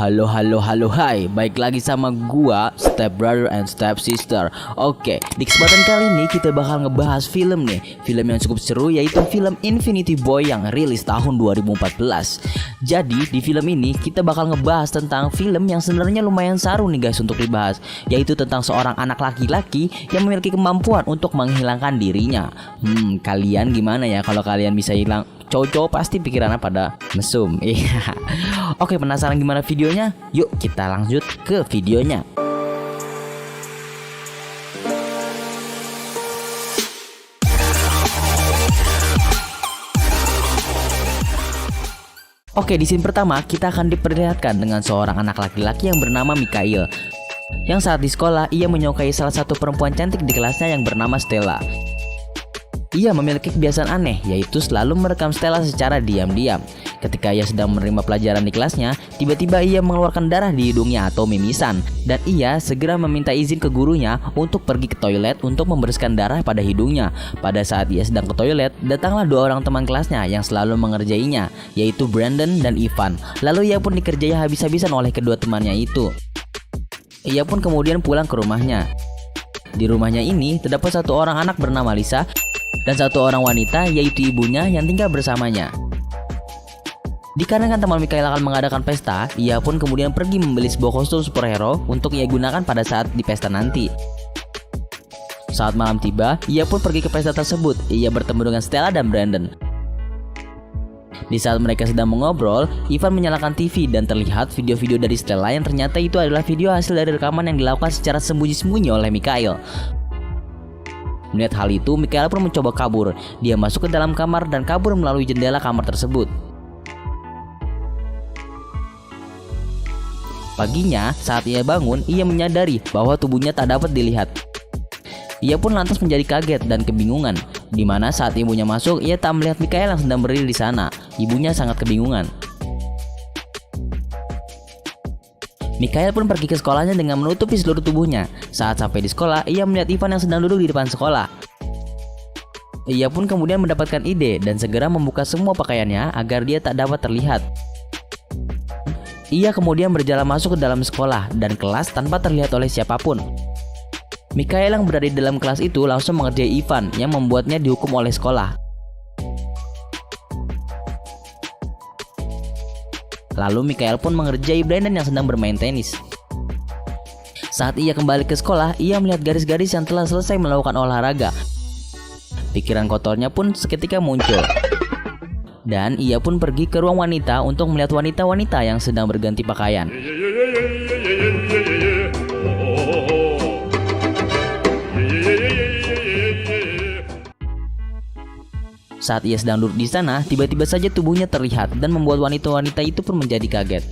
Halo, hai. Baik lagi sama gua, Step Brother and Step Sister. Oke, di kesempatan kali ini kita bakal ngebahas film nih. Film yang cukup seru yaitu film Infinity Boy yang rilis tahun 2014. Jadi, di film ini kita bakal ngebahas tentang film yang sebenarnya lumayan seru nih guys untuk dibahas, yaitu tentang seorang anak laki-laki yang memiliki kemampuan untuk menghilangkan dirinya. Kalian gimana ya kalau kalian bisa hilang? Cowok-cowok pasti pikirannya pada mesum. Iya. Oke, penasaran gimana videonya? Yuk kita lanjut ke videonya. Oke, di scene pertama kita akan diperlihatkan dengan seorang anak laki-laki yang bernama Mikhail, yang saat di sekolah ia menyukai salah satu perempuan cantik di kelasnya yang bernama Stella. Ia memiliki kebiasaan aneh, yaitu selalu merekam Stella secara diam-diam. Ketika ia sedang menerima pelajaran di kelasnya, tiba-tiba ia mengeluarkan darah di hidungnya atau mimisan, dan ia segera meminta izin ke gurunya untuk pergi ke toilet untuk membersihkan darah pada hidungnya. Pada saat ia sedang ke toilet, datanglah dua orang teman kelasnya yang selalu mengerjainya, yaitu Brandon dan Ivan. Lalu ia pun dikerjai habis-habisan oleh kedua temannya itu. Ia pun kemudian pulang ke rumahnya. Di rumahnya ini terdapat satu orang anak bernama Lisa dan satu orang wanita, yaitu ibunya yang tinggal bersamanya. Dikarenakan teman Mikhail akan mengadakan pesta, ia pun kemudian pergi membeli sebuah kostum superhero untuk ia gunakan pada saat di pesta nanti. Saat malam tiba, ia pun pergi ke pesta tersebut. Ia bertemu dengan Stella dan Brandon. Di saat mereka sedang mengobrol, Ivan menyalakan TV dan terlihat video-video dari Stella yang ternyata itu adalah video hasil dari rekaman yang dilakukan secara sembunyi-sembunyi oleh Mikhail. Melihat hal itu, Mikhail pun mencoba kabur. Dia masuk ke dalam kamar dan kabur melalui jendela kamar tersebut. Paginya, saat ia bangun, ia menyadari bahwa tubuhnya tak dapat dilihat. Ia pun lantas menjadi kaget dan kebingungan, di mana saat ibunya masuk, ia tak melihat Mikhail yang sedang berdiri di sana. Ibunya sangat kebingungan. Mikhail pun pergi ke sekolahnya dengan menutupi seluruh tubuhnya. Saat sampai di sekolah, ia melihat Ivan yang sedang duduk di depan sekolah. Ia pun kemudian mendapatkan ide dan segera membuka semua pakaiannya agar dia tak dapat terlihat. Ia kemudian berjalan masuk ke dalam sekolah dan kelas tanpa terlihat oleh siapapun. Mikhail yang berada di dalam kelas itu langsung mengerjai Ivan yang membuatnya dihukum oleh sekolah. Lalu Mikhail pun mengerjai Brandon yang sedang bermain tenis. Saat ia kembali ke sekolah, ia melihat garis-garis yang telah selesai melakukan olahraga. Pikiran kotornya pun seketika muncul. Dan ia pun pergi ke ruang wanita untuk melihat wanita-wanita yang sedang berganti pakaian. Saat ia sedang duduk di sana, tiba-tiba saja tubuhnya terlihat dan membuat wanita-wanita itu pun menjadi kaget.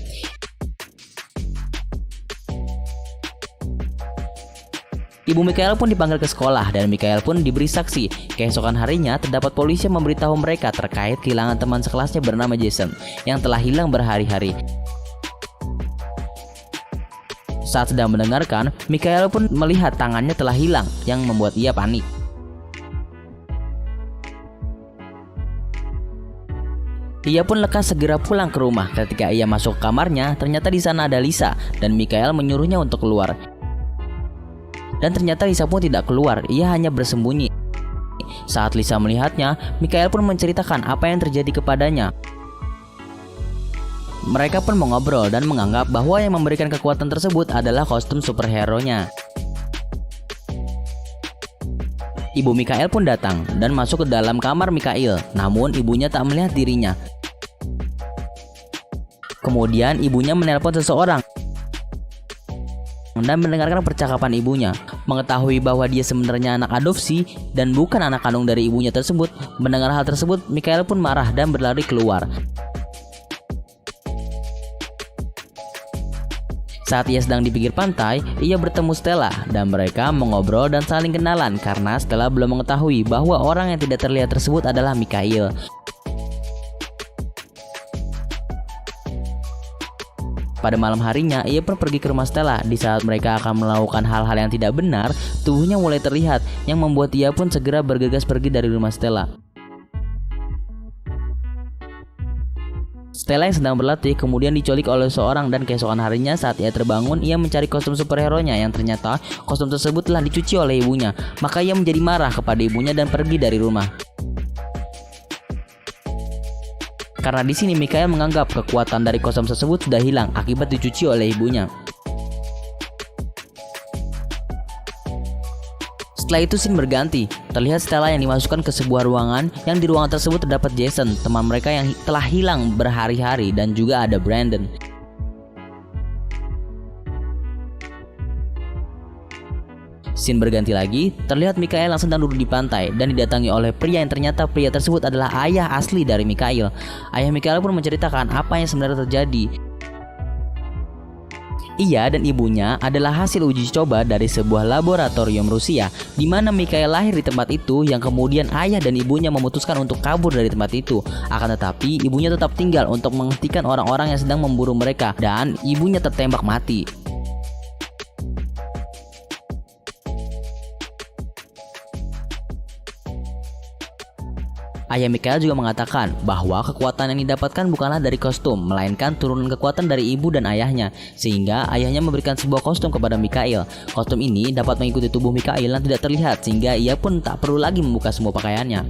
Ibu Mikhail pun dipanggil ke sekolah dan Mikhail pun diberi saksi. Keesokan harinya terdapat polisi yang memberitahu mereka terkait kehilangan teman sekelasnya bernama Jason yang telah hilang berhari-hari. Saat sedang mendengarkan, Mikhail pun melihat tangannya telah hilang yang membuat ia panik. Ia pun lekas segera pulang ke rumah. Ketika ia masuk ke kamarnya, ternyata di sana ada Lisa dan Mikhail menyuruhnya untuk keluar. Dan ternyata Lisa pun tidak keluar, ia hanya bersembunyi. Saat Lisa melihatnya, Mikhail pun menceritakan apa yang terjadi kepadanya. Mereka pun mengobrol dan menganggap bahwa yang memberikan kekuatan tersebut adalah kostum superhero-nya. Ibu Mikhail pun datang dan masuk ke dalam kamar Mikhail, namun ibunya tak melihat dirinya. Kemudian ibunya menelpon seseorang dan mendengarkan percakapan ibunya. Mengetahui bahwa dia sebenarnya anak adopsi dan bukan anak kandung dari ibunya tersebut. Mendengar hal tersebut, Mikhail pun marah dan berlari keluar. Saat ia sedang di pinggir pantai, ia bertemu Stella dan mereka mengobrol dan saling kenalan karena Stella belum mengetahui bahwa orang yang tidak terlihat tersebut adalah Mikhail. Pada malam harinya, ia pun pergi ke rumah Stella. Di saat mereka akan melakukan hal-hal yang tidak benar, tubuhnya mulai terlihat yang membuat ia pun segera bergegas pergi dari rumah Stella. Stella yang sedang berlatih kemudian diculik oleh seorang dan keesokan harinya saat ia terbangun ia mencari kostum superhero-nya yang ternyata kostum tersebut telah dicuci oleh ibunya. Maka ia menjadi marah kepada ibunya dan pergi dari rumah. Karena di sini Mikael menganggap kekuatan dari kostum tersebut sudah hilang akibat dicuci oleh ibunya. Setelah itu scene berganti, terlihat Stella yang dimasukkan ke sebuah ruangan yang di ruangan tersebut terdapat Jason, teman mereka yang telah hilang berhari-hari, dan juga ada Brandon. Scene berganti lagi, terlihat Mikael yang sedang duduk di pantai dan didatangi oleh pria yang ternyata pria tersebut adalah ayah asli dari Mikael. Ayah Mikael pun menceritakan apa yang sebenarnya terjadi. Ia dan ibunya adalah hasil uji coba dari sebuah laboratorium Rusia di mana Mikael lahir di tempat itu yang kemudian ayah dan ibunya memutuskan untuk kabur dari tempat itu. Akan tetapi ibunya tetap tinggal untuk menghentikan orang-orang yang sedang memburu mereka dan ibunya tertembak mati. Ayah Mikael juga mengatakan bahwa kekuatan yang didapatkan bukanlah dari kostum, melainkan turunan kekuatan dari ibu dan ayahnya, sehingga ayahnya memberikan sebuah kostum kepada Mikael. Kostum ini dapat mengikuti tubuh Mikael yang tidak terlihat, sehingga ia pun tak perlu lagi membuka semua pakaiannya.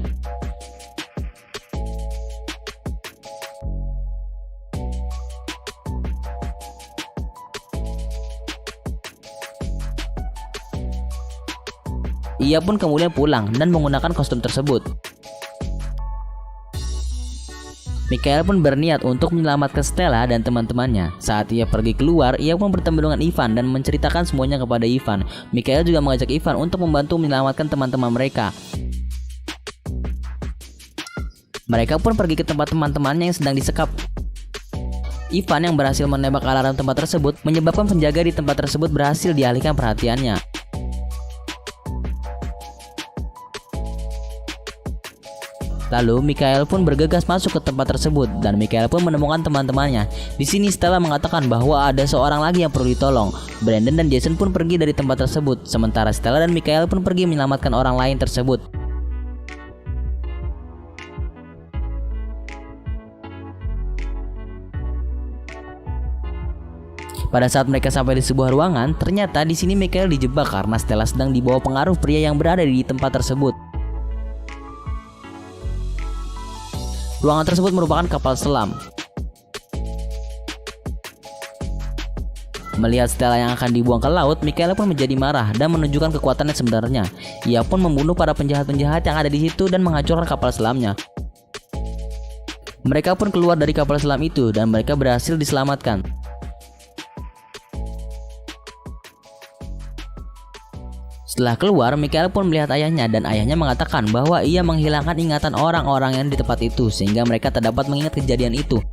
Ia pun kemudian pulang dan menggunakan kostum tersebut. Mikael pun berniat untuk menyelamatkan Stella dan teman-temannya. Saat ia pergi keluar, ia pun bertemu dengan Ivan dan menceritakan semuanya kepada Ivan. Mikael juga mengajak Ivan untuk membantu menyelamatkan teman-teman mereka. Mereka pun pergi ke tempat teman-temannya yang sedang disekap. Ivan yang berhasil menembak alarm tempat tersebut menyebabkan penjaga di tempat tersebut berhasil dialihkan perhatiannya. Lalu Mikael pun bergegas masuk ke tempat tersebut dan Mikael pun menemukan teman-temannya. Di sini Stella mengatakan bahwa ada seorang lagi yang perlu ditolong. Brandon dan Jason pun pergi dari tempat tersebut, sementara Stella dan Mikael pun pergi menyelamatkan orang lain tersebut. Pada saat mereka sampai di sebuah ruangan, ternyata di sini Mikael dijebak karena Stella sedang dibawa pengaruh pria yang berada di tempat tersebut. Ruangan tersebut merupakan kapal selam. Melihat Stella yang akan dibuang ke laut, Mikael pun menjadi marah dan menunjukkan kekuatannya sebenarnya. Ia pun membunuh para penjahat-penjahat yang ada di situ dan menghancurkan kapal selamnya. Mereka pun keluar dari kapal selam itu dan mereka berhasil diselamatkan. Setelah keluar, Mikael pun melihat ayahnya dan ayahnya mengatakan bahwa ia menghilangkan ingatan orang-orang yang di tempat itu sehingga mereka tak dapat mengingat kejadian itu.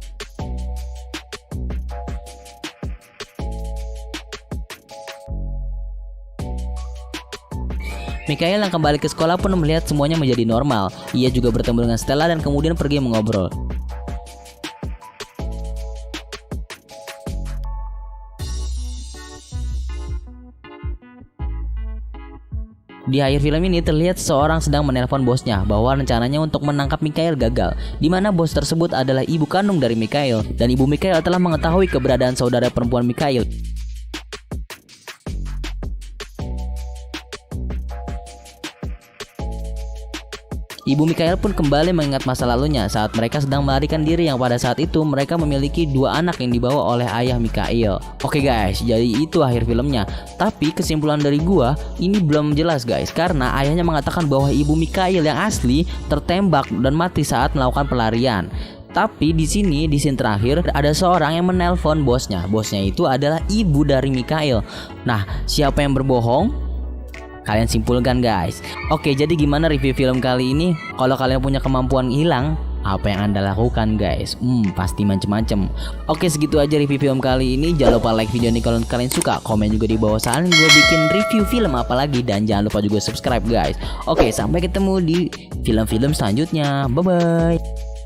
Mikael yang kembali ke sekolah pun melihat semuanya menjadi normal. Ia juga bertemu dengan Stella dan kemudian pergi mengobrol. Di akhir film ini terlihat seseorang sedang menelpon bosnya bahwa rencananya untuk menangkap Mikael gagal, di mana bos tersebut adalah ibu kandung dari Mikael dan ibu Mikael telah mengetahui keberadaan saudara perempuan Mikael. Ibu Mikael pun kembali mengingat masa lalunya saat mereka sedang melarikan diri yang pada saat itu mereka memiliki 2 anak yang dibawa oleh ayah Mikael. Oke guys, jadi itu akhir filmnya. Tapi kesimpulan dari gua ini belum jelas guys, karena ayahnya mengatakan bahwa ibu Mikael yang asli tertembak dan mati saat melakukan pelarian. Tapi di sini di scene terakhir ada seorang yang menelpon bosnya. Bosnya itu adalah ibu dari Mikael. Nah, siapa yang berbohong? Kalian simpulkan guys. Oke, jadi gimana review film kali ini? Kalau kalian punya kemampuan hilang, apa yang Anda lakukan guys? Pasti macem-macem. Oke, segitu aja review film kali ini. Jangan lupa like video ini kalau kalian suka. Komen juga di bawah sana gue bikin review film apa lagi. Dan jangan lupa juga subscribe guys. Oke, sampai ketemu di film-film selanjutnya. Bye-bye.